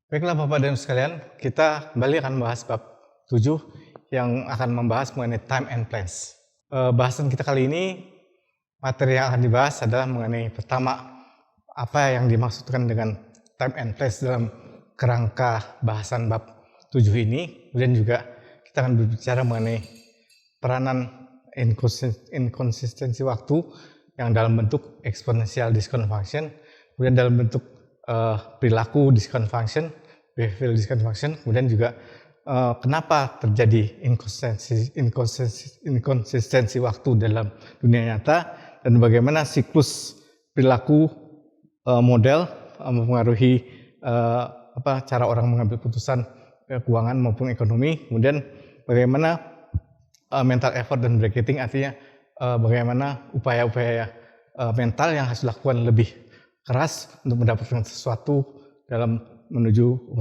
Baiklah Bapak dan Ibu sekalian, kita kembali akan membahas bab 7 yang akan membahas mengenai time and place. Bahasan kita kali ini, materi yang akan dibahas adalah mengenai pertama, apa yang dimaksudkan dengan time and place dalam kerangka bahasan bab 7 ini. Kemudian juga kita akan berbicara mengenai peranan inkonsistensi waktu yang dalam bentuk exponential discount function, kemudian dalam bentuk perilaku discount function, behavioral discount function, kemudian juga kenapa terjadi inkonsistensi waktu dalam dunia nyata, dan bagaimana siklus perilaku model mempengaruhi cara orang mengambil putusan keuangan maupun ekonomi, kemudian bagaimana mental effort dan bracketing, artinya bagaimana upaya-upaya mental yang harus dilakukan lebih keras untuk mendapatkan sesuatu dalam menuju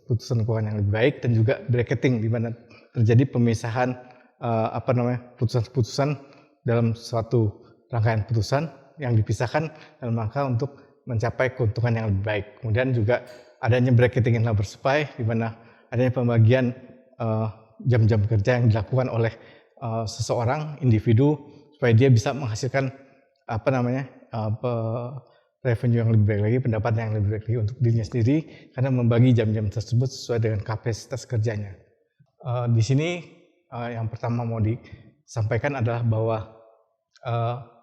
putusan keuangan yang lebih baik, dan juga bracketing di mana terjadi pemisahan putusan-putusan dalam suatu rangkaian putusan yang dipisahkan dalam rangka untuk mencapai keuntungan yang lebih baik. Kemudian juga adanya bracketing in labor supply di mana adanya pembagian jam-jam kerja yang dilakukan oleh seseorang individu supaya dia bisa menghasilkan revenue yang lebih baik lagi, pendapatan yang lebih baik lagi untuk dirinya sendiri karena membagi jam-jam tersebut sesuai dengan kapasitas kerjanya. Di sini yang pertama mau disampaikan adalah bahwa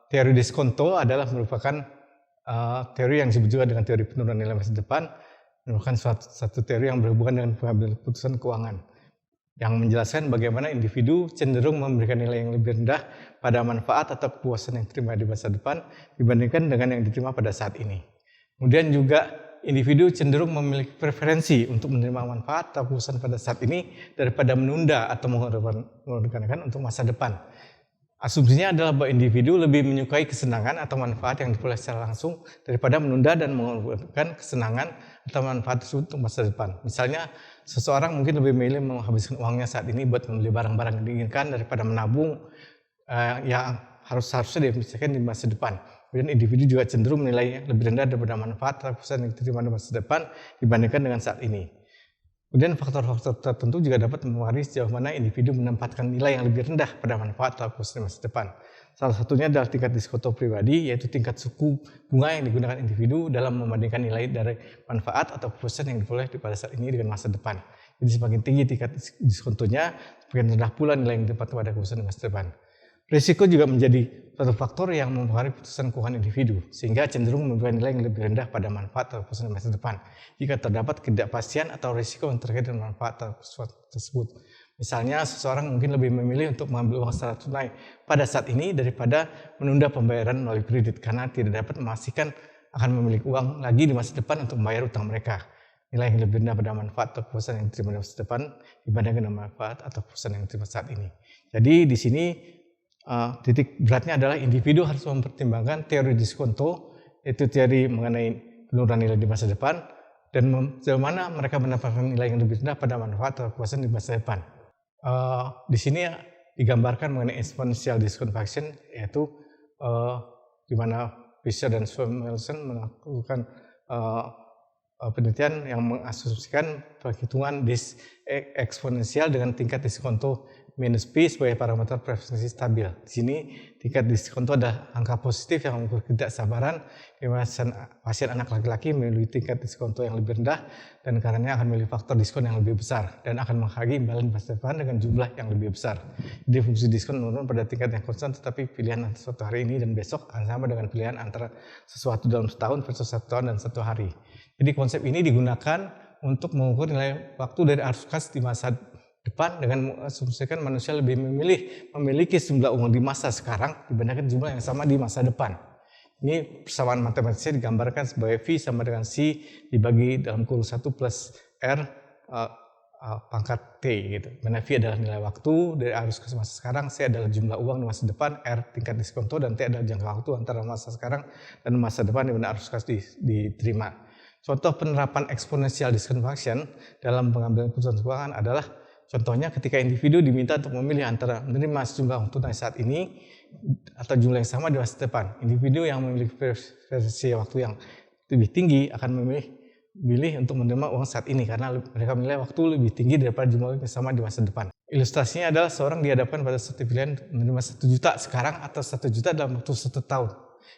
teori diskonto adalah merupakan teori yang disebut juga dengan teori penurunan nilai masa depan, merupakan satu teori yang berhubungan dengan pengambilan keputusan keuangan yang menjelaskan bagaimana individu cenderung memberikan nilai yang lebih rendah pada manfaat atau kepuasan yang diterima di masa depan dibandingkan dengan yang diterima pada saat ini. Kemudian juga individu cenderung memiliki preferensi untuk menerima manfaat atau kepuasan pada saat ini daripada menunda atau mengorbankan untuk masa depan. Asumsinya adalah bahwa individu lebih menyukai kesenangan atau manfaat yang diperoleh secara langsung daripada menunda dan mengorbankan kesenangan atau manfaat tersebut untuk masa depan. Misalnya, seseorang mungkin lebih memilih menghabiskan uangnya saat ini buat membeli barang-barang yang diinginkan daripada menabung yang harusnya dihabiskan di masa depan. Kemudian individu juga cenderung menilai lebih rendah daripada manfaat atau kepuasan yang diterima di masa depan dibandingkan dengan saat ini. Kemudian faktor-faktor tertentu juga dapat mempengaruhi sejauh mana individu menempatkan nilai yang lebih rendah pada manfaat atau kepuasan di masa depan. Salah satunya adalah tingkat diskonto pribadi, yaitu tingkat suku bunga yang digunakan individu dalam membandingkan nilai dari manfaat atau kepuasan yang diperoleh pada saat ini dengan masa depan. Jadi semakin tinggi tingkat diskontonya, semakin rendah pula nilai yang didapatkan pada kepuasan di masa depan. Risiko juga menjadi suatu faktor yang mempengaruhi putusan keuangan individu, sehingga cenderung memberikan nilai yang lebih rendah pada manfaat atau kepuasan di masa depan jika terdapat ketidakpastian atau risiko yang terkait dengan manfaat atau kepuasan tersebut. Misalnya, seseorang mungkin lebih memilih untuk mengambil uang secara tunai pada saat ini daripada menunda pembayaran melalui kredit karena tidak dapat memastikan akan memiliki uang lagi di masa depan untuk membayar utang mereka. Nilai yang lebih rendah pada manfaat atau kepuasan yang diterima di masa depan dibandingkan dengan manfaat atau kepuasan yang diterima saat ini. Jadi di sini titik beratnya adalah individu harus mempertimbangkan teori diskonto, yaitu teori mengenai penurunan nilai di masa depan, dan sejauh mana mereka mendapatkan nilai yang lebih rendah pada manfaat atau kepuasan di masa depan. Di sini digambarkan mengenai exponential discount function, yaitu di mana Fisher dan Samuelson melakukan penelitian yang mengasumsikan perhitungan eksponensial dengan tingkat diskonto minus P sebagai parameter preferensi stabil. Di sini tingkat diskonto adalah angka positif yang mengukur ketidaksabaran di mana pasien anak laki-laki memiliki tingkat diskonto yang lebih rendah dan karenanya akan memiliki faktor diskon yang lebih besar dan akan menghargai imbalan masa depan dengan jumlah yang lebih besar. Jadi fungsi diskon menurun pada tingkat yang konstan, tetapi pilihan antara suatu hari ini dan besok akan sama dengan pilihan antara sesuatu dalam setahun versus 1 tahun dan 1 hari. Jadi konsep ini digunakan untuk mengukur nilai waktu dari arus kas di masa depan dengan mengasumsikan manusia lebih memiliki jumlah uang di masa sekarang dibandingkan jumlah yang sama di masa depan. Ini persamaan matematisnya digambarkan sebagai V sama dengan C dibagi dalam kurung 1 plus R pangkat T gitu. Mana V adalah nilai waktu dari arus ke masa sekarang, C adalah jumlah uang di masa depan, R tingkat diskonto, dan T adalah jangka waktu antara masa sekarang dan masa depan di mana arus kas diterima. Contoh penerapan exponential discount function dalam pengambilan keputusan keuangan adalah contohnya ketika individu diminta untuk memilih antara menerima sejumlah uang tunai saat ini atau jumlah yang sama di masa depan. Individu yang memiliki preferensi waktu yang lebih tinggi akan memilih memilih untuk menerima uang saat ini karena mereka menilai waktu lebih tinggi daripada jumlah yang sama di masa depan. Ilustrasinya adalah seorang dihadapkan pada satu pilihan menerima 1 juta sekarang atau 1 juta dalam waktu 1 tahun.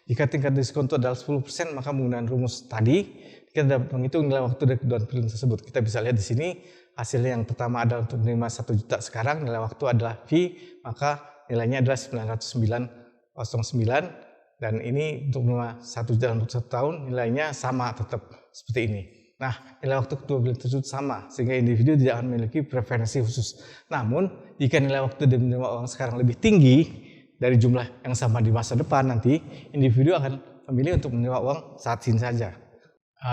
Jika tingkat diskon itu adalah 10%, maka menggunakan rumus tadi kita dapat menghitung nilai waktu dari kedua pilihan tersebut. Kita bisa lihat di sini hasilnya yang pertama adalah untuk menerima 1 juta sekarang, nilai waktu adalah V, maka nilainya adalah 909,09, dan ini untuk menerima 1 juta dalam waktu 1 tahun nilainya sama tetap seperti ini. Nah, nilai waktu kedua pilihan tersebut sama, sehingga individu tidak akan memiliki preferensi khusus. Namun, jika nilai waktu dia menerima uang sekarang lebih tinggi dari jumlah yang sama di masa depan nanti, individu akan memilih untuk menerima uang saat ini saja.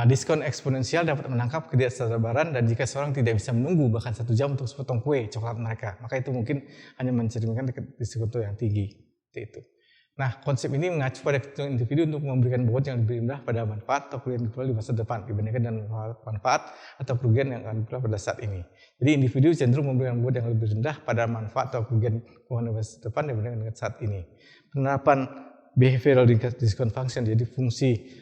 Diskon eksponensial dapat menangkap ketidaksabaran, dan jika seorang tidak bisa menunggu bahkan 1 jam untuk sepotong kue coklat mereka, maka itu mungkin hanya mencerminkan diskon yang tinggi. Itu. Nah, konsep ini mengacu pada individu untuk memberikan bobot yang lebih rendah pada manfaat atau kerugian diperoleh di masa depan dibandingkan dengan manfaat atau kerugian yang akan diperoleh pada saat ini. Jadi individu cenderung memberikan bobot yang lebih rendah pada manfaat atau kerugian di masa depan dibandingkan dengan saat ini. Penerapan behavioral discount function, jadi fungsi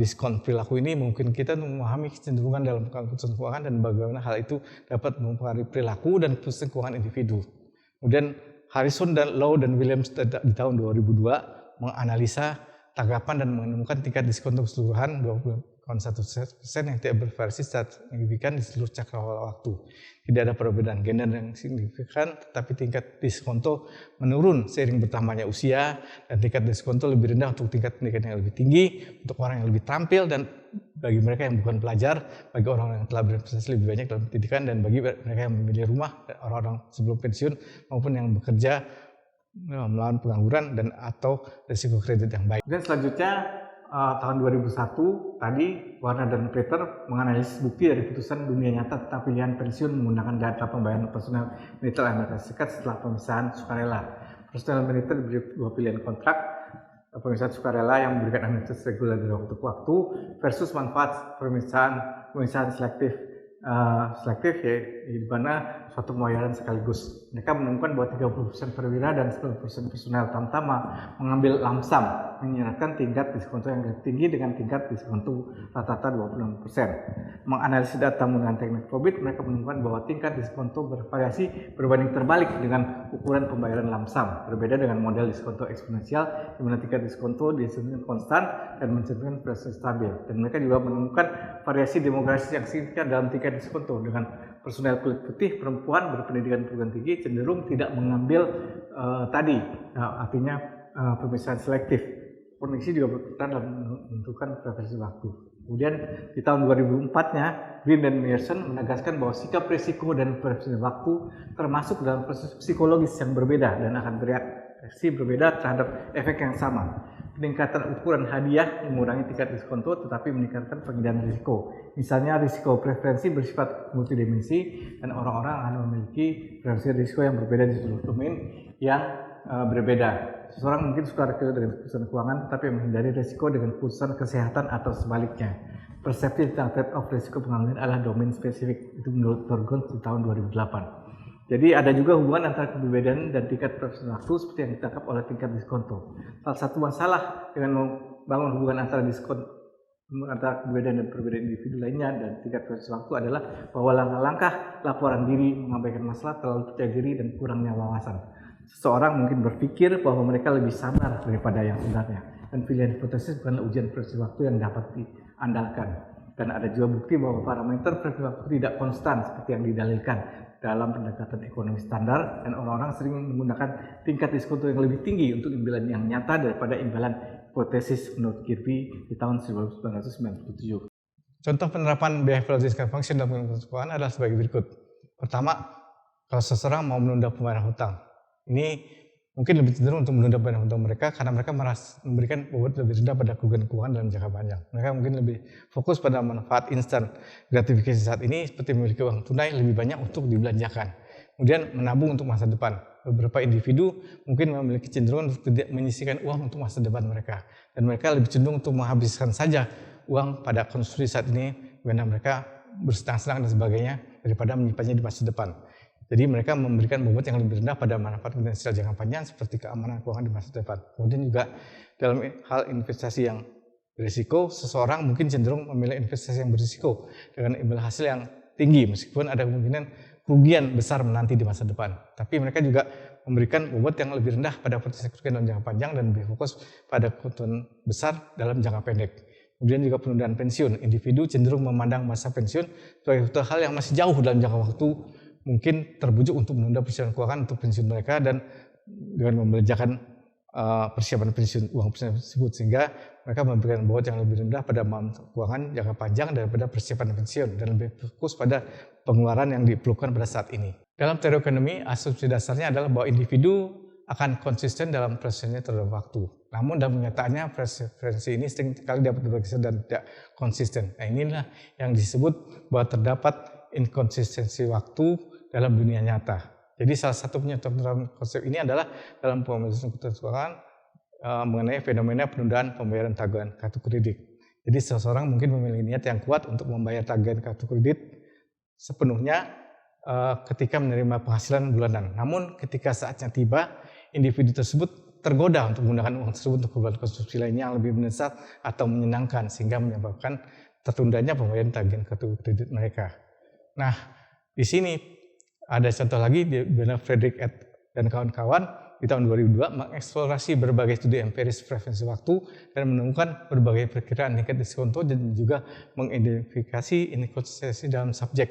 diskon perilaku ini mungkin kita memahami kecenderungan dalam keputusan keuangan dan bagaimana hal itu dapat mempengaruhi perilaku dan keputusan keuangan individu. Kemudian Harrison dan Low dan Williams di tahun 2002 menganalisa tanggapan dan menemukan tingkat diskon untuk keseluruhan 20,1% yang tidak bervariasi secara signifikan di seluruh cakrawala waktu. Tidak ada perbedaan gender yang signifikan, tetapi tingkat diskonto menurun seiring bertambahnya usia, dan tingkat diskonto lebih rendah untuk tingkat pendidikan yang lebih tinggi, untuk orang yang lebih terampil, dan bagi mereka yang bukan pelajar, bagi orang yang telah berinvestasi lebih banyak dalam pendidikan, dan bagi mereka yang memilih rumah, dan orang-orang sebelum pensiun maupun yang bekerja melawan pengangguran dan atau risiko kredit yang baik. Dan selanjutnya tahun 2001 tadi Warner dan Peter menganalisis bukti dari putusan dunia nyata tentang pilihan pensiun menggunakan data pembayaran personel militer Amerika Serikat setelah pemisahan sukarela. Personel militer diberi 2 pilihan kontrak, pemisahan sukarela yang memberikan analisis reguler dari waktu ke waktu versus manfaat pemisahan selektif ya, di mana suatu pembayaran sekaligus. Mereka menemukan bahwa 30% perwira dan 10% personel Tamtama mengambil lamsam, menyiratkan tingkat diskonto yang lebih tinggi dengan tingkat diskonto rata-rata 26%. Menganalisis data menggunakan teknik Probit, mereka menemukan bahwa tingkat diskonto bervariasi berbanding terbalik dengan ukuran pembayaran lamsam, berbeda dengan model diskonto eksponensial di mana tingkat diskonto dihasilkan konstan dan mencerminkan proses stabil. Dan mereka juga menemukan variasi demografis yang signifikan dalam tingkat diskonto, dengan personel kulit putih perempuan berpendidikan perguruan tinggi cenderung tidak mengambil artinya pemisahan selektif. Kondisi juga berperan dalam menentukan preferensi waktu. Kemudian di tahun 2004-nya Green dan Meyerson menegaskan bahwa sikap risiko dan preferensi waktu termasuk dalam proses psikologis yang berbeda dan akan bereaksi berbeda terhadap efek yang sama. Peningkatan ukuran hadiah mengurangi tingkat diskonto tetapi meningkatkan pengendalian risiko. Misalnya risiko preferensi bersifat multidimensi dan orang-orang akan memiliki preferensi risiko yang berbeda di seluruh domain yang berbeda. Seseorang mungkin suka dengan keputusan keuangan tetapi menghindari risiko dengan keputusan kesehatan atau sebaliknya. Persepsi tentang trade-off risiko pengangguran adalah domain spesifik, itu menurut Thorgon di tahun 2008. Jadi ada juga hubungan antara keberbedaan dan tingkat preferensi waktu seperti yang ditangkap oleh tingkat diskonto. Salah satu masalah dengan membangun hubungan antara keberbedaan dan perbedaan individu lainnya dan tingkat preferensi waktu adalah bahwa langkah-langkah laporan diri, mengabaikan masalah, terlalu percaya diri, dan kurangnya wawasan. Seseorang mungkin berpikir bahwa mereka lebih sabar daripada yang sebenarnya, dan pilihan hipotesis bukanlah ujian preferensi waktu yang dapat diandalkan. Dan ada juga bukti bahwa parameter preferensi waktu tidak konstan seperti yang didalilkan dalam pendekatan ekonomi standar, dan orang-orang sering menggunakan tingkat diskonto yang lebih tinggi untuk imbalan yang nyata daripada imbalan hipotesis menurut Kirby di tahun 1997. Contoh penerapan behavioral discount function dalam keuangan adalah sebagai berikut. Pertama, kalau seseorang mau menunda pembayaran hutang, ini mungkin lebih cenderung untuk menunda pembayaran hutang mereka karena mereka merasa memberikan bobot lebih rendah pada kerugian keuangan dalam jangka panjang. Mereka mungkin lebih fokus pada manfaat instan gratifikasi saat ini seperti memiliki uang tunai lebih banyak untuk dibelanjakan. Kemudian menabung untuk masa depan. Beberapa individu mungkin memiliki cenderungan untuk tidak menyisihkan uang untuk masa depan mereka. Dan mereka lebih cenderung untuk menghabiskan saja uang pada konsumsi saat ini karena mereka bersenang-senang dan sebagainya daripada menyimpannya di masa depan. Jadi mereka memberikan bobot yang lebih rendah pada manfaat finansial jangka panjang seperti keamanan keuangan di masa depan. Kemudian juga dalam hal investasi yang berisiko, seseorang mungkin cenderung memilih investasi yang berisiko dengan imbal hasil yang tinggi meskipun ada kemungkinan kerugian besar menanti di masa depan. Tapi mereka juga memberikan bobot yang lebih rendah pada potensi kerugian dalam jangka panjang dan lebih fokus pada keuntungan besar dalam jangka pendek. Kemudian juga penundaan pensiun. Individu cenderung memandang masa pensiun sebagai suatu hal yang masih jauh dalam jangka waktu, mungkin terbujuk untuk menunda persiapan keuangan untuk pensiun mereka dan dengan membelanjakan persiapan pensiun uang pensiun tersebut, sehingga mereka memberikan bobot yang lebih rendah pada keuangan jangka panjang daripada persiapan pensiun dan lebih fokus pada pengeluaran yang diperlukan pada saat ini. Dalam teori ekonomi, asumsi dasarnya adalah bahwa individu akan konsisten dalam preferensinya terhadap waktu. Namun dalam kenyataannya preferensi ini sering kali dapat bergeser dan tidak konsisten. Nah, inilah yang disebut bahwa terdapat inkonsistensi waktu dalam dunia nyata. Jadi salah satu penyebab dalam konsep ini adalah dalam pembahasan keuangan mengenai fenomena penundaan pembayaran tagihan kartu kredit. Jadi seseorang mungkin memiliki niat yang kuat untuk membayar tagihan kartu kredit sepenuhnya ketika menerima penghasilan bulanan. Namun ketika saatnya tiba, individu tersebut tergoda untuk menggunakan uang tersebut untuk kebutuhan konsumsi lainnya yang lebih mendesak atau menyenangkan, sehingga menyebabkan tertundanya pembayaran tagihan kartu kredit mereka. Nah, di sini ada contoh lagi di mana Frederick dan kawan-kawan di tahun 2002 mengeksplorasi berbagai studi empiris preferensi waktu dan menemukan berbagai perkiraan tingkat diskonto dan juga mengidentifikasi inkonsistensi dalam subjek.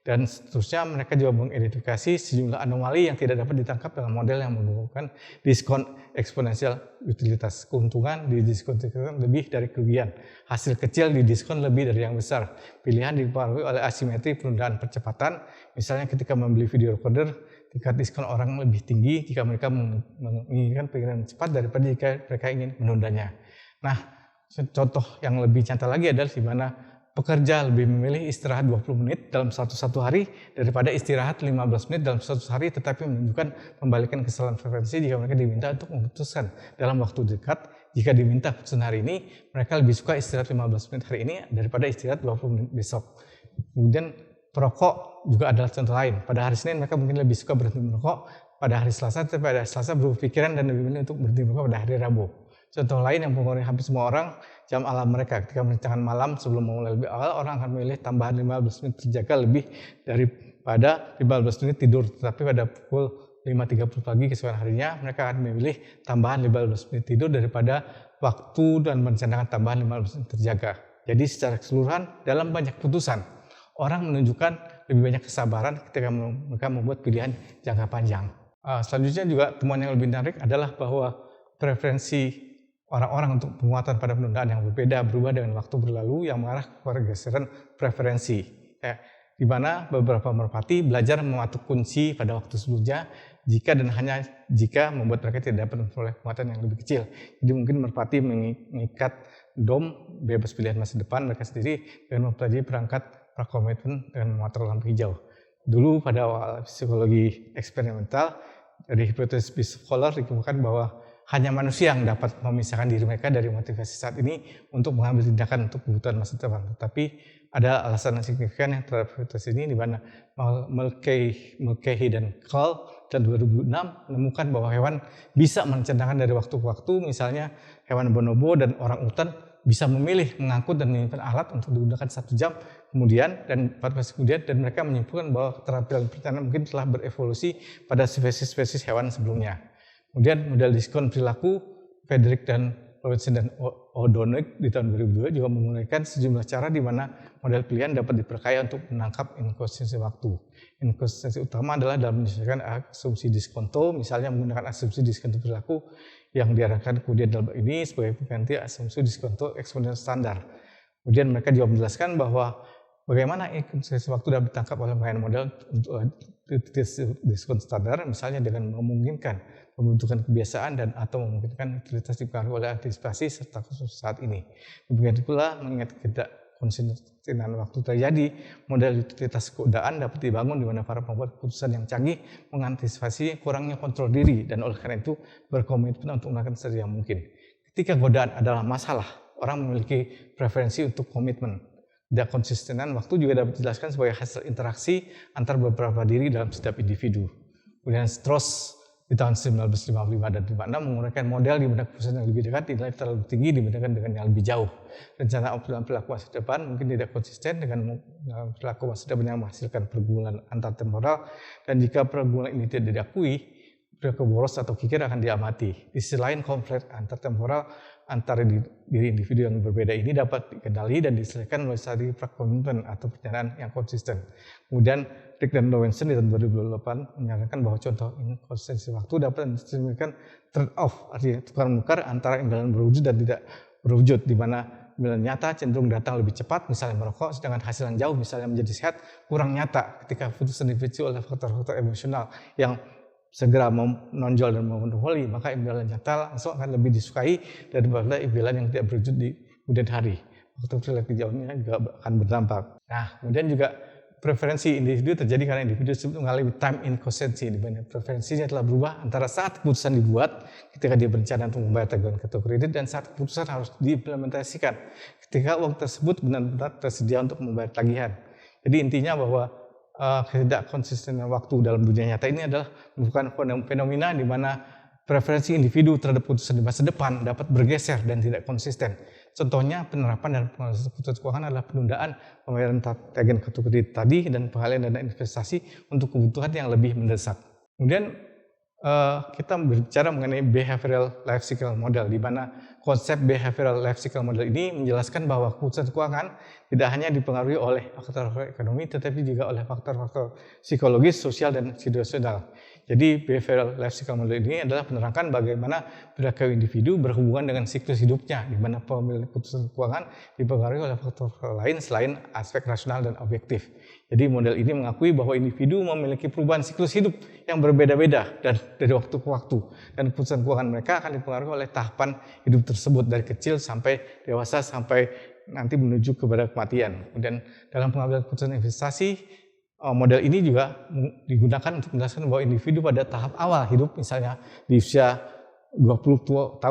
Dan seterusnya mereka juga mengidentifikasi sejumlah anomali yang tidak dapat ditangkap dalam model yang menggunakan diskon eksponensial utilitas. Keuntungan di diskon lebih dari kerugian. Hasil kecil di diskon lebih dari yang besar. Pilihan dipengaruhi oleh asimetri penundaan percepatan. Misalnya ketika membeli video recorder, tingkat diskon orang lebih tinggi jika mereka menginginkan pengiriman cepat daripada jika mereka ingin menundanya. Nah, contoh yang lebih nyata lagi adalah di mana pekerja lebih memilih istirahat 20 menit dalam satu hari daripada istirahat 15 menit dalam satu hari, tetapi menunjukkan pembalikan kesalahan preferensi jika mereka diminta untuk memutuskan dalam waktu dekat. Jika diminta putusan hari ini, mereka lebih suka istirahat 15 menit hari ini daripada istirahat 20 menit besok. Kemudian perokok juga adalah contoh lain. Pada hari Senin mereka mungkin lebih suka berhenti merokok pada hari Selasa, tetapi pada hari Selasa berpikiran dan lebih memilih untuk berhenti merokok pada hari Rabu. Contoh lain yang mempengaruhi hampir semua orang, jam alarm mereka. Ketika merencanakan malam sebelum memulai lebih awal, orang akan memilih tambahan 15 menit terjaga lebih daripada 15 menit tidur. Tetapi pada pukul 5.30 pagi keesokan harinya, mereka akan memilih tambahan 15 menit tidur daripada waktu dan merencanakan tambahan 15 menit terjaga. Jadi secara keseluruhan, dalam banyak putusan, orang menunjukkan lebih banyak kesabaran ketika mereka membuat pilihan jangka panjang. Selanjutnya juga temuan yang lebih menarik adalah bahwa preferensi orang-orang untuk penguatan pada penundaan yang berbeda berubah dengan waktu berlalu yang mengarah ke pergeseran preferensi. Di mana beberapa merpati belajar mematuk kunci pada waktu sebelumnya jika dan hanya jika membuat mereka tidak dapat memperoleh penguatan yang lebih kecil. Jadi mungkin merpati mengikat dom bebas pilihan masa depan mereka sendiri dengan mempelajari perangkat prakomitmen dengan mematok lampu hijau. Dulu pada awal psikologi eksperimental dari hipotesis Bischoff dikemukakan bahwa hanya manusia yang dapat memisahkan diri mereka dari motivasi saat ini untuk mengambil tindakan untuk kebutuhan masa depan. Tetapi ada alasan yang signifikan yang terhadap hipotesis ini, di mana Mulcahy dan Cole dan 2006 menemukan bahwa hewan bisa merencanakan dari waktu ke waktu. Misalnya hewan bonobo dan orang utan bisa memilih mengangkut dan menyimpan alat untuk digunakan 1 jam kemudian dan 14 kemudian, dan mereka menyimpulkan bahwa keterampilan perencanaan mungkin telah berevolusi pada spesies-spesies hewan sebelumnya. Kemudian model diskon perilaku, Frederick dan Robinson dan O'Donnell di tahun 2002 juga menggunakan sejumlah cara di mana model pilihan dapat diperkaya untuk menangkap inkonsistensi waktu. Inkonsistensi utama adalah dalam menyesuaikan asumsi diskonto, misalnya menggunakan asumsi diskonto perilaku yang diarahkan kemudian dalam ini sebagai pengganti asumsi diskonto eksponensial standar. Kemudian mereka juga menjelaskan bahwa bagaimana inkonsistensi waktu dapat ditangkap oleh model untuk diskon standar, misalnya dengan memungkinkan pembentukan kebiasaan dan atau memungkinkan utilitas dipengaruhi oleh antisipasi serta khusus saat ini. Demikian pula mengingat tidak konsistenan waktu terjadi, model utilitas godaan dapat dibangun di mana para pembuat keputusan yang canggih mengantisipasi kurangnya kontrol diri dan oleh karena itu berkomitmen untuk melakukan sesuatu yang mungkin. Ketika godaan adalah masalah, orang memiliki preferensi untuk komitmen. Dan konsistenan waktu juga dapat dijelaskan sebagai hasil interaksi antar beberapa diri dalam setiap individu. Kemudian Strauss di tahun 1955 dan 56 menggunakan model di mana keputusan yang lebih dekat dinilai terlalu tinggi dibandingkan dengan yang lebih jauh. Rencana optimal perilaku masa depan mungkin tidak konsisten dengan perilaku masa depan yang menghasilkan pergumulan antar temporal, dan jika pergumulan ini tidak diakui, perilaku boros atau kikir akan diamati. Di sisi lain, konflik antar temporal antara diri individu yang berbeda ini dapat dikendali dan diselesaikan melalui strategi komitmen atau perencanaan yang konsisten. Kemudian Rick dan Lowenson di tahun 2008 menyarankan bahwa contoh inkonsistensi waktu dapat disimulkan trade-off, artinya tukar-menukar antara imbalan berwujud dan tidak berwujud, di mana imbalan nyata cenderung datang lebih cepat, misalnya merokok, sedangkan hasil yang jauh, misalnya menjadi sehat, kurang nyata ketika putusan dipicu oleh faktor-faktor emosional yang segera menonjol dan memonopoli, maka imbalan nyata langsung akan lebih disukai daripada imbalan yang tidak berwujud di kemudian hari. Faktor perilaku jauhnya juga akan berdampak. Nah, kemudian juga preferensi individu terjadi karena individu tersebut mengalami time inconsistency, di mana preferensinya telah berubah antara saat keputusan dibuat ketika dia berencana untuk membayar tagihan kartu kredit dan saat keputusan harus diimplementasikan ketika uang tersebut benar-benar tersedia untuk membayar tagihan. Jadi intinya bahwa tidak konsistenan waktu dalam dunia nyata ini adalah bukan fenomena di mana preferensi individu terhadap putusan di masa depan dapat bergeser dan tidak konsisten. Contohnya penerapan dan pengawasan keputusan keuangan adalah penundaan pembayaran tagihan kartu kredit tadi dan pengalihan dana investasi untuk kebutuhan yang lebih mendesak. Kemudian kita berbicara mengenai behavioral life cycle model, di mana konsep behavioral life cycle model ini menjelaskan bahwa keputusan keuangan tidak hanya dipengaruhi oleh faktor ekonomi, tetapi juga oleh faktor-faktor psikologis, sosial, dan situasional. Jadi behavioral life cycle model ini adalah menerangkan bagaimana perilaku individu berhubungan dengan siklus hidupnya, di mana pemilihan keputusan keuangan dipengaruhi oleh faktor lain selain aspek rasional dan objektif. Jadi model ini mengakui bahwa individu memiliki perubahan siklus hidup yang berbeda-beda dan dari waktu ke waktu, dan keputusan keuangan mereka akan dipengaruhi oleh tahapan hidup tersebut dari kecil sampai dewasa sampai nanti menuju kepada kematian. Kemudian dalam pengambilan keputusan investasi, model ini juga digunakan untuk menjelaskan bahwa individu pada tahap awal hidup, misalnya di usia 20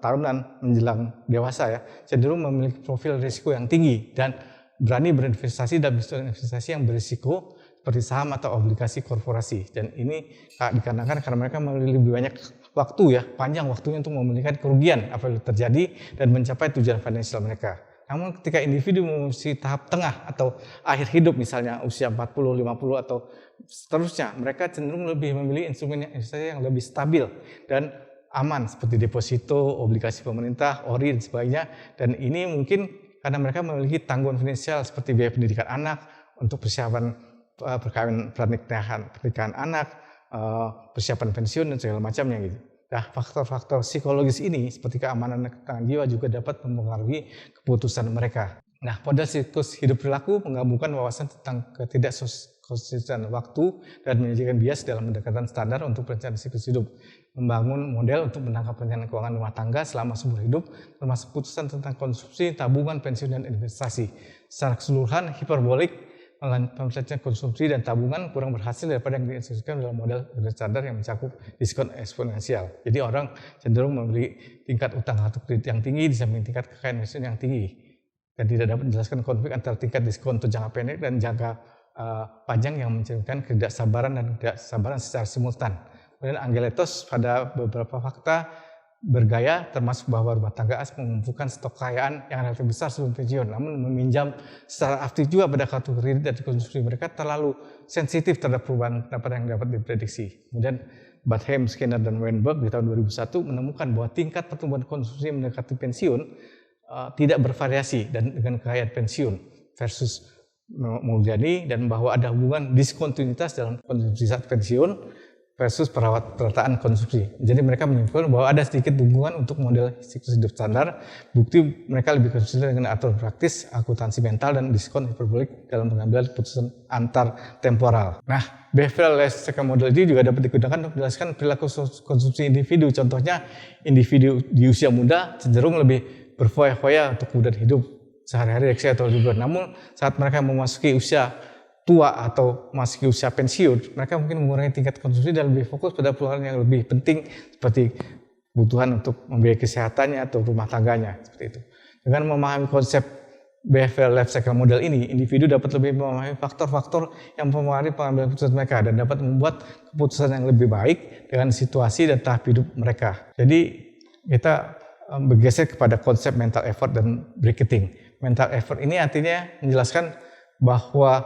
tahunan menjelang dewasa ya, cenderung memiliki profil risiko yang tinggi dan berani berinvestasi dalam investasi yang berisiko seperti saham atau obligasi korporasi. Dan ini dikarenakan karena mereka memiliki lebih banyak waktu ya, panjang waktunya untuk memulihkan kerugian apabila terjadi dan mencapai tujuan finansial mereka. Namun ketika individu memasuki tahap tengah atau akhir hidup, misalnya usia 40, 50 atau seterusnya, mereka cenderung lebih memilih instrumen investasi yang lebih stabil dan aman seperti deposito, obligasi pemerintah, ori dan sebagainya. Dan ini mungkin karena mereka memiliki tanggungan finansial seperti biaya pendidikan anak, untuk persiapan pernikahan anak, persiapan pensiun dan segala macamnya gitu. Nah, faktor-faktor psikologis ini seperti keamanan dan ketenangan jiwa juga dapat mempengaruhi keputusan mereka. Nah, model siklus hidup perilaku menggabungkan wawasan tentang ketidakkonsistenan waktu dan menjadikan bias dalam pendekatan standar untuk perencanaan siklus hidup. Membangun model untuk menangkap perencanaan keuangan rumah tangga selama seumur hidup, termasuk putusan tentang konsumsi, tabungan, pensiun, dan investasi. Secara keseluruhan, hiperbolik perencanaan konsumsi dan tabungan kurang berhasil daripada yang diinstruksikan dalam model standar yang mencakup diskon eksponensial. Jadi orang cenderung memiliki tingkat utang kartu kredit yang tinggi di samping tingkat kekayaan miskin yang tinggi, dan tidak dapat menjelaskan konflik antara tingkat diskon untuk jangka pendek dan jangka panjang yang mencerminkan ketidaksabaran dan ketidaksabaran secara simultan. Kemudian Angeletos pada beberapa fakta bergaya, termasuk bahwa rumah tangga as mengumpulkan stok kekayaan yang relatif besar sebelum pensiun, namun meminjam secara aktif juga pada kartu kredit dan konsumsi mereka terlalu sensitif terhadap perubahan pendapatan yang dapat diprediksi. Kemudian Badham, Skinner, dan Weinberg di tahun 2001 menemukan bahwa tingkat pertumbuhan konsumsi mendekati pensiun tidak bervariasi dan dengan kekayaan pensiun versus Mulyani, dan bahwa ada hubungan diskontinuitas dalam konsumsi saat pensiun versus perataan konsumsi. Jadi mereka menyimpulkan bahwa ada sedikit hubungan untuk model siklus hidup standar. Bukti mereka lebih konsisten dengan aturan praktis, akuntansi mental, dan diskon hiperbolik dalam pengambilan keputusan antar temporal. Nah, behavioral life cycle model ini juga dapat digunakan untuk menjelaskan perilaku konsumsi individu. Contohnya, individu di usia muda cenderung lebih berfoya-foya untuk kemudian hidup sehari-hari atau liburan. Namun saat mereka memasuki usia tua atau masih usia pensiun, mereka mungkin mengurangi tingkat konsumsi dan lebih fokus pada pengeluaran yang lebih penting seperti kebutuhan untuk membiayai kesehatannya atau rumah tangganya, seperti itu. Dengan memahami konsep behavioral life cycle model ini, individu dapat lebih memahami faktor-faktor yang mempengaruhi pengambilan keputusan mereka dan dapat membuat keputusan yang lebih baik dengan situasi dan tahap hidup mereka. Jadi kita bergeser kepada konsep mental effort dan bracketing. Mental effort ini artinya menjelaskan bahwa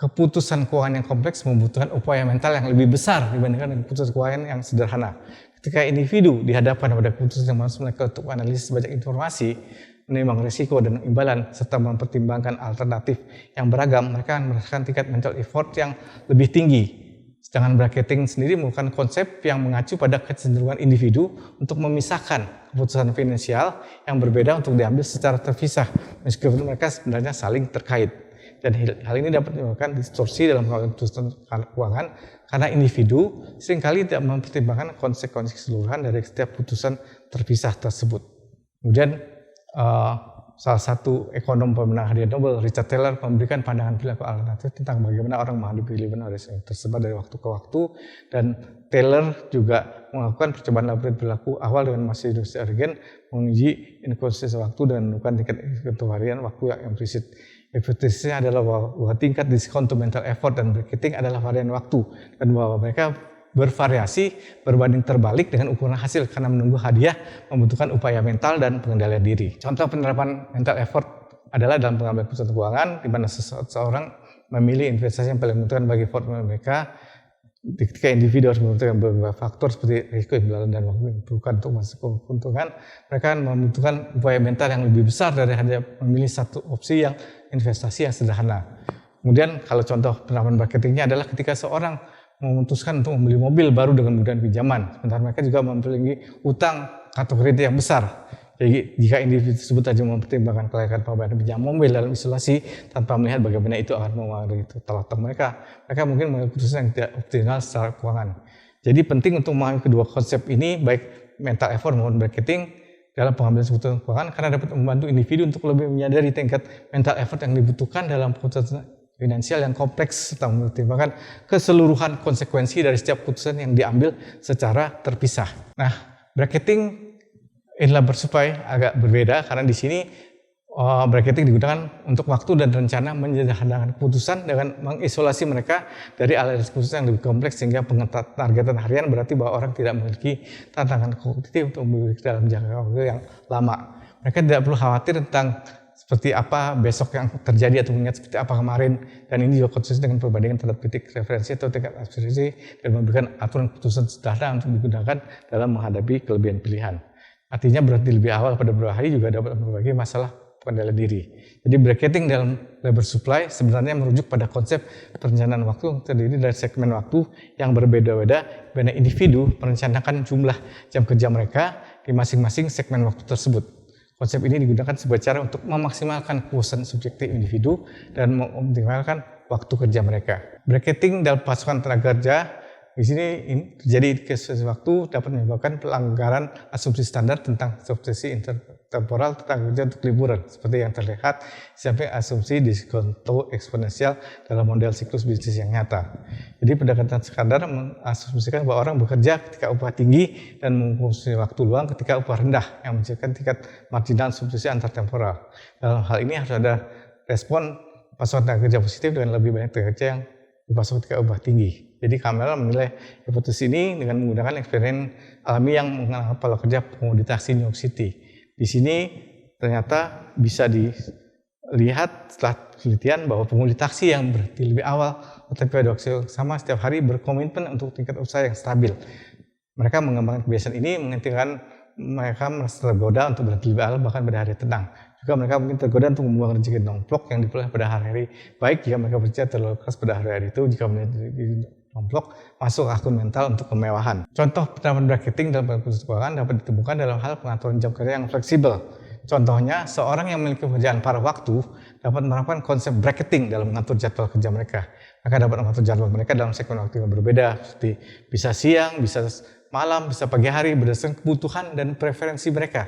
keputusan keuangan yang kompleks membutuhkan upaya mental yang lebih besar dibandingkan keputusan keuangan yang sederhana. Ketika individu dihadapkan pada keputusan yang harus mereka untuk analisis banyak informasi, menimbang risiko dan imbalan, serta mempertimbangkan alternatif yang beragam, mereka akan merasakan tingkat mental effort yang lebih tinggi. Sedangkan bracketing sendiri merupakan konsep yang mengacu pada kecenderungan individu untuk memisahkan keputusan finansial yang berbeda untuk diambil secara terpisah, meskipun mereka sebenarnya saling terkait. Dan hal ini dapat menyebabkan distorsi dalam keputusan keuangan karena individu seringkali tidak mempertimbangkan konsekuensi keseluruhan dari setiap keputusan terpisah tersebut. Kemudian salah satu ekonom pemenang hadiah Nobel, Richard Thaler, memberikan pandangan perilaku alternatif tentang bagaimana orang menghadapi pilihan risiko tersebar dari waktu ke waktu, dan Thaler juga melakukan percobaan laboratorium perilaku awal dengan mahasiswa Universitas Oregon menguji inkonsistensi waktu dan menemukan tingkat varian waktu yang implisit. Hipotesisnya adalah bahwa tingkat diskon to mental effort dan bracketing adalah varian waktu, dan bahwa mereka bervariasi berbanding terbalik dengan ukuran hasil karena menunggu hadiah membutuhkan upaya mental dan pengendalian diri. Contoh penerapan mental effort adalah dalam pengambilan keputusan keuangan, di mana seseorang memilih investasi yang paling menentukan bagi portfolio mereka. Ketika individu harus memperhatikan beberapa faktor seperti risiko, imbalan, dan waktu yang diperlukan untuk masuk keuntungan, mereka membutuhkan upaya mental yang lebih besar dari hanya memilih satu opsi yang investasi yang sederhana. Kemudian kalau contoh penerapan bracketingnya adalah ketika seorang memutuskan untuk membeli mobil baru dengan kemudahan pinjaman, sementara mereka juga memiliki utang kartu kredit yang besar. Jadi jika individu tersebut saja mempertimbangkan kelayakan pembayaran pinjam mobil dalam isolasi tanpa melihat bagaimana itu akan mempengaruhi total utang mereka, mereka mungkin mengambil keputusan yang tidak optimal secara keuangan. Jadi penting untuk memahami kedua konsep ini, baik mental effort maupun bracketing, dalam pengambilan keputusan keuangan, karena dapat membantu individu untuk lebih menyadari tingkat mental effort yang dibutuhkan dalam keputusan finansial yang kompleks serta mempertimbangkan keseluruhan konsekuensi dari setiap keputusan yang diambil secara terpisah. Nah, bracketing inilah bersupaya agak berbeda karena di sini bracketing digunakan untuk waktu dan rencana menyederhanakan keputusan dengan mengisolasi mereka dari analisis keputusan yang lebih kompleks, sehingga targetan harian berarti bahwa orang tidak memiliki tantangan kognitif untuk memiliki dalam jangka waktu yang lama. Mereka tidak perlu khawatir tentang seperti apa besok yang terjadi atau mengingat seperti apa kemarin, dan ini juga konsisten dengan perbandingan terhadap titik referensi atau tingkat aspirasi dan memberikan aturan keputusan sederhana untuk digunakan dalam menghadapi kelebihan pilihan. Artinya berarti lebih awal pada beberapa hari juga dapat memperbaiki masalah pengendalian diri. Jadi bracketing dalam labor supply sebenarnya merujuk pada konsep perencanaan waktu yang terdiri dari segmen waktu yang berbeda-beda, mana individu merencanakan jumlah jam kerja mereka di masing-masing segmen waktu tersebut. Konsep ini digunakan sebagai cara untuk memaksimalkan kepuasan subjektif individu dan mengoptimalkan waktu kerja mereka. Bracketing dalam pasukan tenaga kerja di sini terjadi kesalahan waktu dapat menyebabkan pelanggaran asumsi standar tentang substitusi intertemporal tentang kerja untuk liburan, seperti yang terlihat di samping asumsi diskonto eksponensial dalam model siklus bisnis yang nyata. Jadi pendekatan standar mengasumsikan bahwa orang bekerja ketika upah tinggi dan mengkonsumsi waktu luang ketika upah rendah, yang menciptakan tingkat marginal substitusi antartemporal. Dalam hal ini harus ada respon pasukan tenaga kerja positif dengan lebih banyak tenaga kerja yang dipasok ketika upah tinggi. Jadi Kamel menilai hipotesis ini dengan menggunakan eksperimen alami yang mengenal pola kerja komoditasi New York City. Di sini ternyata bisa dilihat setelah penelitian bahwa pengemudi taksi yang berhenti lebih awal tetapi pada waktu yang sama setiap hari berkomitmen untuk tingkat usaha yang stabil. Mereka mengembangkan kebiasaan ini menginginkan mereka merasa tergoda untuk berhenti lebih awal bahkan pada hari tenang. Juga mereka mungkin tergoda untuk membuang rezeki nomplok yang diperoleh pada hari-hari baik jika mereka bekerja terlalu keras pada hari-hari itu, jika nomplok masuk akun mental untuk kemewahan. Contoh penerapan bracketing dalam keputusan keuangan dapat ditemukan dalam hal pengaturan jam kerja yang fleksibel. Contohnya, seorang yang memiliki pekerjaan paruh waktu dapat menerapkan konsep bracketing dalam mengatur jadwal kerja mereka. Mereka dapat mengatur jadwal mereka dalam segmen waktu yang berbeda, seperti bisa siang, bisa malam, bisa pagi hari, berdasarkan kebutuhan dan preferensi mereka.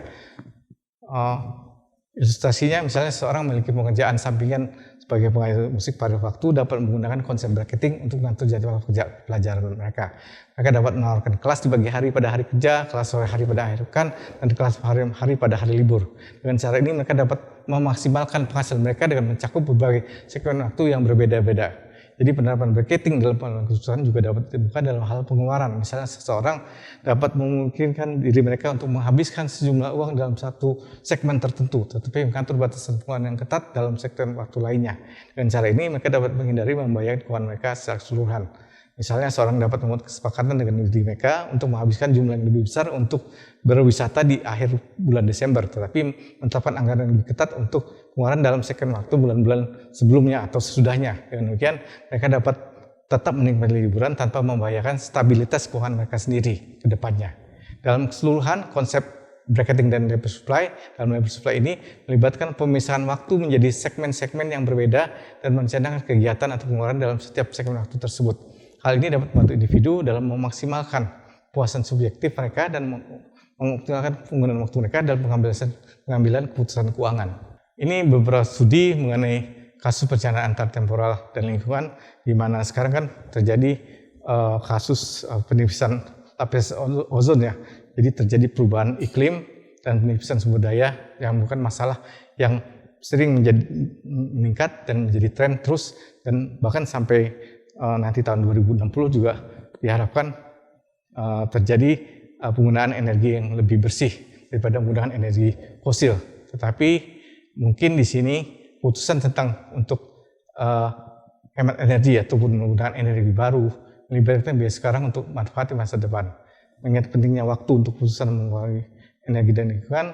Ilustrasinya misalnya seorang memiliki pekerjaan sampingan sebagai pengayuh musik pada waktu dapat menggunakan konsep bracketing untuk mengatur jadwal kerja pelajaran mereka. Mereka dapat menawarkan kelas di pagi hari pada hari kerja, kelas sore hari pada akhir pekan, dan kelas hari pada hari libur. Dengan cara ini mereka dapat memaksimalkan penghasilan mereka dengan mencakup berbagai segmen waktu yang berbeda-beda. Jadi penerapan bracketing dalam pengelolaan keputusan juga dapat ditemukan dalam hal pengeluaran. Misalnya seseorang dapat memungkinkan diri mereka untuk menghabiskan sejumlah uang dalam satu segmen tertentu, tetapi mengatur batasan pengeluaran yang ketat dalam segmen waktu lainnya. Dengan cara ini mereka dapat menghindari membayar keuangan mereka secara keseluruhan. Misalnya seorang dapat membuat kesepakatan dengan diri mereka untuk menghabiskan jumlah yang lebih besar untuk berwisata di akhir bulan Desember, tetapi menetapkan anggaran yang lebih ketat untuk pengeluaran dalam segmen waktu bulan-bulan sebelumnya atau sesudahnya. Dengan demikian, mereka dapat tetap menikmati liburan tanpa membahayakan stabilitas keuangan mereka sendiri ke depannya. Dalam keseluruhan, konsep bracketing dan labor supply dalam labor supply ini melibatkan pemisahan waktu menjadi segmen-segmen yang berbeda dan merencanakan kegiatan atau pengeluaran dalam setiap segmen waktu tersebut. Hal ini dapat membantu individu dalam memaksimalkan puasan subjektif mereka dan mengoptimalkan penggunaan waktu mereka dalam pengambilan keputusan keuangan. Ini beberapa studi mengenai kasus perencanaan antar temporal dan lingkungan, di mana sekarang kan terjadi kasus penipisan lapis ozon ya. Jadi terjadi perubahan iklim dan penipisan sumber daya yang bukan masalah yang sering meningkat dan menjadi tren terus, dan bahkan sampai nanti tahun 2060 juga diharapkan terjadi penggunaan energi yang lebih bersih daripada menggunakan energi fosil. Tetapi mungkin di sini putusan tentang untuk hemat energi ataupun menggunakan energi baru melibatkan biaya sekarang untuk manfaat di masa depan. Mengingat pentingnya waktu untuk putusan mengurangi energi dan lingkungan,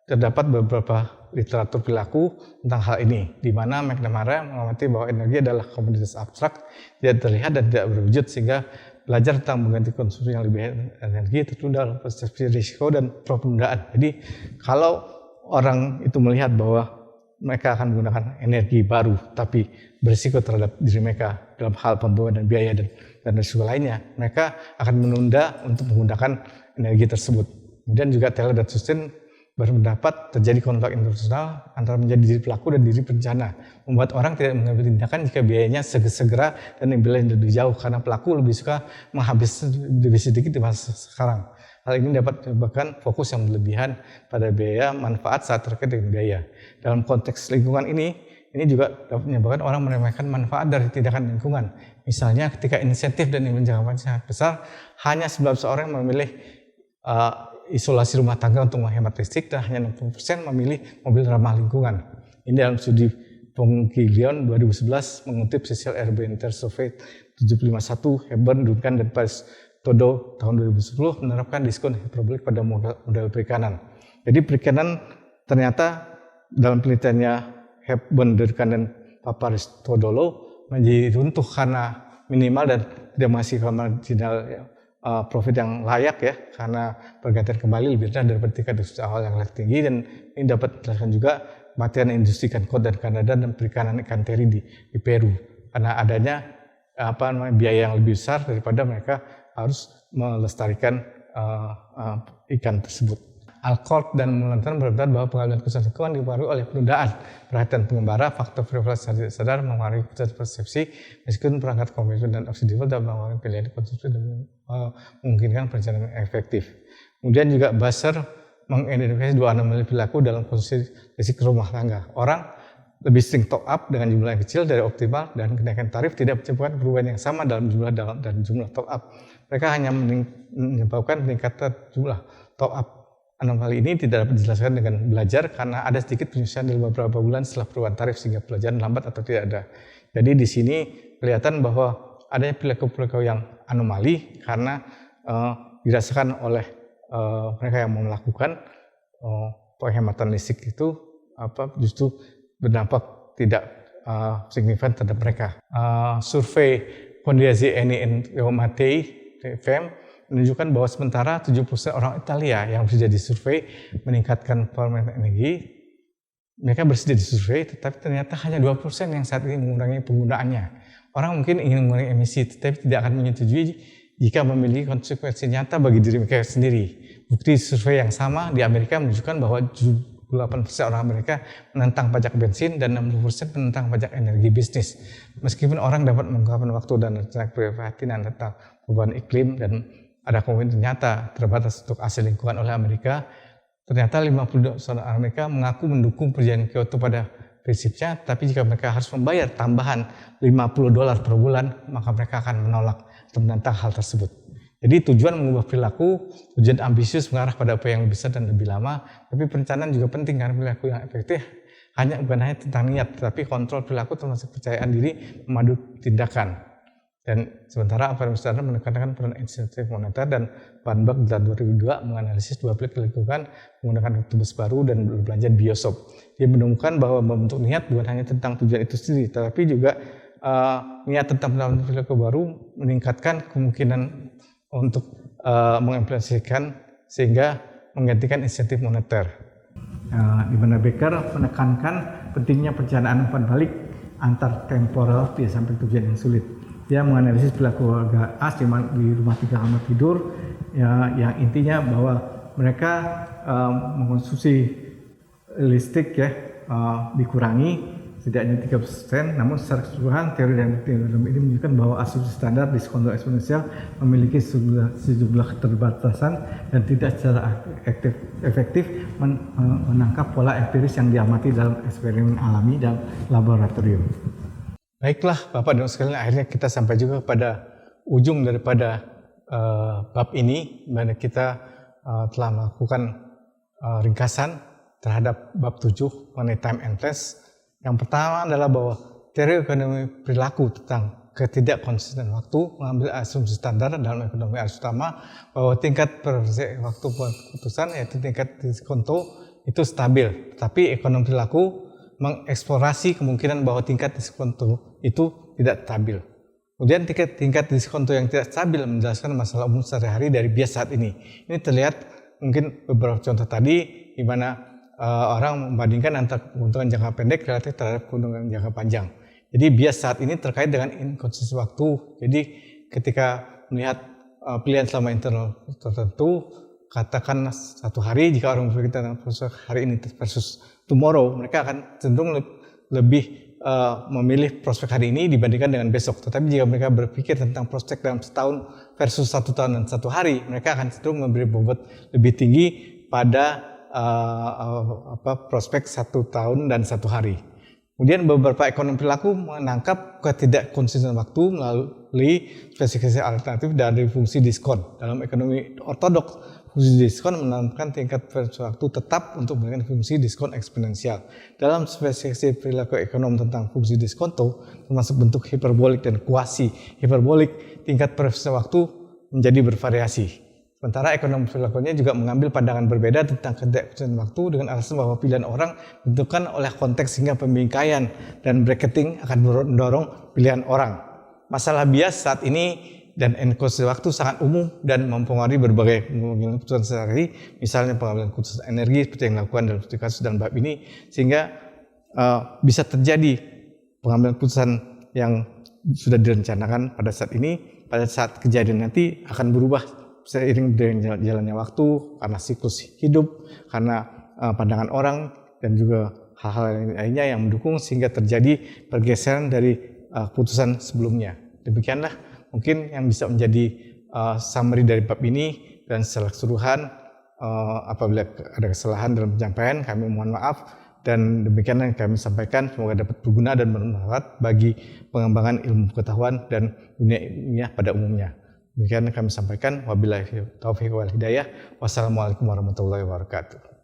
terdapat beberapa literatur perilaku tentang hal ini, di mana McNamara mengamati bahwa energi adalah komoditas abstrak, tidak terlihat dan tidak berwujud, sehingga belajar tentang mengganti konsumsi yang lebih energi tertunda dalam persepsi risiko dan penundaan. Jadi kalau orang itu melihat bahwa mereka akan menggunakan energi baru, tapi berisiko terhadap diri mereka dalam hal pembayaran dan biaya dan risiko lainnya, mereka akan menunda untuk menggunakan energi tersebut. Kemudian juga Taylor dan Sustin berpendapat terjadi konflik internasional antara menjadi diri pelaku dan diri perencana, membuat orang tidak mengambil tindakan jika biayanya segera dan nilainya lebih jauh, karena pelaku lebih suka menghabiskan lebih sedikit di masa sekarang. Hal ini dapat menyebabkan fokus yang berlebihan pada biaya manfaat saat terkait dengan biaya. Dalam konteks lingkungan ini juga dapat menyebabkan orang meremehkan manfaat dari tindakan lingkungan. Misalnya ketika insentif dan jangkauan sangat besar, hanya 19 orang memilih isolasi rumah tangga untuk menghemat listrik, dan hanya 60% memilih mobil ramah lingkungan. Ini dalam studi Pongkilion 2011 mengutip Cecil Urban Survey 751, Hepburn, Duncan, dan Paris Todo tahun 2010 menerapkan diskon hiperbolik pada model perikanan. Jadi perikanan ternyata dalam penelitiannya Hepburn, Duncan, dan Paris Todolo menjadi runtuh karena minimal dan tidak menghasilkan marginal profit yang layak ya, karena pergantian kembali lebih rendah daripada tingkat industri awal yang lebih tinggi, dan ini dapat dijelaskan juga kematian industri ikan kod dan Kanada dan perikanan ikan teri di Peru karena adanya biaya yang lebih besar daripada mereka harus melestarikan ikan tersebut. Alcock dan Mulanton berpendapat bahwa pengambilan keputusan lingkungan dipengaruhi oleh penundaan, perhatian pengembara, faktor privasi sadar mempengaruhi keputusan persepsi, meskipun perangkat kognitif dan oksidival dapat mempengaruhi pilihan konsumsi dan memungkinkan perencanaan yang efektif. Kemudian juga Basser mengidentifikasi dua anomali perilaku dalam konsumsi listrik rumah tangga. Orang lebih sering top up dengan jumlah yang kecil dari optimal, dan kenaikan tarif tidak menyebabkan perubahan yang sama dalam jumlah dan jumlah top up. Mereka hanya menyebabkan peningkatan jumlah top up. Anomali ini tidak dapat dijelaskan dengan belajar karena ada sedikit penyesuaian dalam beberapa bulan setelah perubahan tarif, sehingga pelajaran lambat atau tidak ada. Jadi di sini kelihatan bahwa adanya perilaku-perilaku yang anomali karena dirasakan oleh mereka yang mau melakukan penghematan listrik itu justru berdampak tidak signifikan terhadap mereka. Survei Fondazione Enrico Mattei FM menunjukkan bahwa sementara 70% orang Italia yang bersedia disurvei meningkatkan pemakaian energi, mereka bersedia disurvei, tetapi ternyata hanya 2% yang saat ini mengurangi penggunaannya. Orang mungkin ingin mengurangi emisi, tetapi tidak akan menyetujui jika memiliki konsekuensi nyata bagi diri mereka sendiri. Bukti survei yang sama di Amerika menunjukkan bahwa 78% orang Amerika menentang pajak bensin dan 60% menentang pajak energi bisnis. Meskipun orang dapat menggunakan waktu dan rencana keprihatinan tentang perubahan iklim dan ada komitmen nyata terbatas untuk hasil lingkungan oleh Amerika, ternyata 52% orang Amerika mengaku mendukung perjanjian Kyoto pada prinsipnya, tapi jika mereka harus membayar tambahan $50 per bulan, maka mereka akan menolak atau menentang hal tersebut. Jadi tujuan mengubah perilaku, tujuan ambisius mengarah pada apa yang lebih besar dan lebih lama, tapi perencanaan juga penting karena perilaku yang efektif bukan hanya tentang niat, tetapi kontrol perilaku termasuk kepercayaan diri memadu tindakan. Dan sementara Amsterdam menekankan peran insentif moneter dan Barenberg dalam 2002 menganalisis dua perilaku lingkungan menggunakan rute bus baru dan berbelanja di bioskop. Dia menemukan bahwa membentuk niat bukan hanya tentang tujuan itu sendiri, tetapi juga niat tentang perilaku baru meningkatkan kemungkinan untuk mengimplementasikan sehingga menggantikan insentif moneter. Di mana Becker menekankan pentingnya perencanaan umpan balik antar temporal di samping tujuan yang sulit. Dia menganalisis perilaku warga AS di rumah 3 kamar tidur yang intinya bahwa mereka mengkonsumsi listrik dikurangi setidaknya 30%, namun secara keseluruhan teori dan bukti ini menunjukkan bahwa asumsi standar diskon eksponensial memiliki sejumlah keterbatasan dan tidak secara efektif menangkap pola empiris yang diamati dalam eksperimen alami dan laboratorium. Baiklah Bapak dan sekalian, akhirnya kita sampai juga pada ujung daripada bab ini, di mana kita telah melakukan ringkasan terhadap bab 7 mengenai time and place. Yang pertama adalah bahwa teori ekonomi perilaku tentang ketidakkonsisten waktu mengambil asumsi standar dalam ekonomi arus utama bahwa tingkat persepsi waktu keputusan yaitu tingkat diskonto itu stabil, tetapi ekonomi perilaku mengeksplorasi kemungkinan bahwa tingkat diskonto itu tidak stabil. Kemudian tingkat diskonto yang tidak stabil menjelaskan masalah umum sehari-hari dari bias saat ini. Ini terlihat mungkin beberapa contoh tadi di mana orang membandingkan antara keuntungan jangka pendek relatif terhadap keuntungan jangka panjang. Jadi bias saat ini terkait dengan inkonsistensi waktu. Jadi ketika melihat pilihan selama interval tertentu, katakan satu hari, jika orang berpikir tentang prospek hari ini versus tomorrow, mereka akan cenderung lebih memilih prospek hari ini dibandingkan dengan besok. Tetapi jika mereka berpikir tentang prospek dalam setahun versus 1 tahun dan 1 hari, mereka akan cenderung memberi bobot lebih tinggi pada prospek 1 tahun dan 1 hari. Kemudian beberapa ekonomi perilaku menangkap ketidakkonsistenan waktu melalui spesifikasi alternatif dari fungsi diskon. Dalam ekonomi ortodoks, fungsi diskon menanamkan tingkat waktu tetap untuk memberikan fungsi diskon eksponensial. Dalam spesifikasi perilaku ekonom tentang fungsi diskonto, termasuk bentuk hiperbolik dan kuasi hiperbolik, tingkat persepsi waktu menjadi bervariasi. Sementara ekonomi perilakunya juga mengambil pandangan berbeda tentang ketidakkonsistenan waktu dengan alasan bahwa pilihan orang ditentukan oleh konteks sehingga pembingkaian dan bracketing akan mendorong pilihan orang. Masalah bias saat ini dan inkonsistensi waktu sangat umum dan mempengaruhi berbagai keputusan sehari-hari, misalnya pengambilan keputusan energi seperti yang dilakukan dalam studi kasus dan bab ini, sehingga bisa terjadi pengambilan keputusan yang sudah direncanakan pada saat ini, pada saat kejadian nanti akan berubah seiring dengan jalannya waktu, karena siklus hidup, karena pandangan orang, dan juga hal-hal lainnya yang mendukung sehingga terjadi pergeseran dari keputusan sebelumnya. Demikianlah mungkin yang bisa menjadi summary dari bab ini, dan secara keseluruhan apabila ada kesalahan dalam penyampaian kami mohon maaf, dan demikianlah yang kami sampaikan, semoga dapat berguna dan bermanfaat bagi pengembangan ilmu pengetahuan dan dunia ilmiah pada umumnya. Demikian kami sampaikan, wabillahi taufiq wal hidayah. Wassalamualaikum warahmatullahi wabarakatuh.